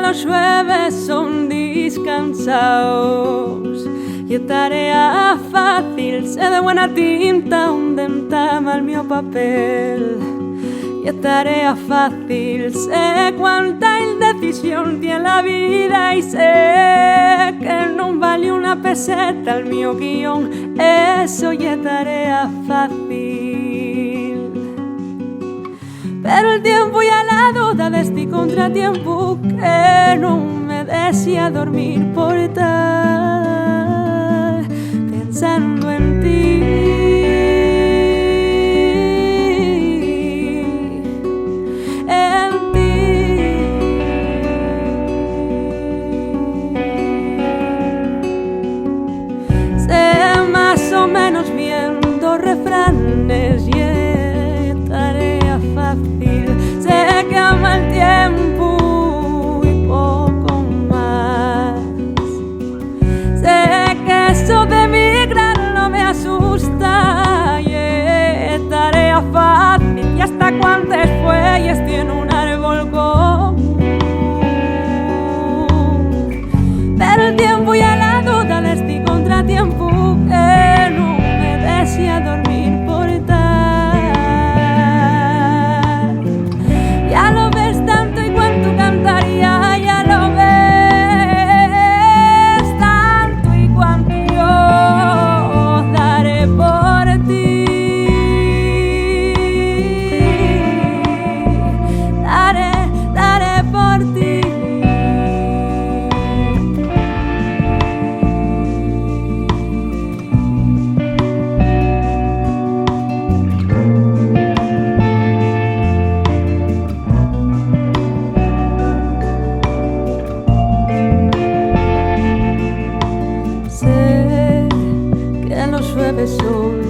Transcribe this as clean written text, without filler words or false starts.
los jueves son descansados y es tarea fácil, sé de buena tinta onde está mal mi papel. Y es tarea fácil, sé cuánta indecisión tiene la vida y sé que no vale una peseta el mío guión. Eso ya es tarea fácil. Pero el tiempo y a la duda de este contratiempo que no me decía dormir por estar pensando en ti. Menos viendo refranes y es tarea fácil. Sé que ama el tiempo y poco más. Sé que eso de emigrar no me asusta y es tarea fácil. Y hasta cuántos fuelles tiene un árbol común. Pero el tiempo y a la duda de este contratiempo que no me decía dormir por estar. Ya lo ves tanto y cuánto cantaría, ya lo ves tanto y cuánto yo daré por ti. Daré por ti. Los jueves son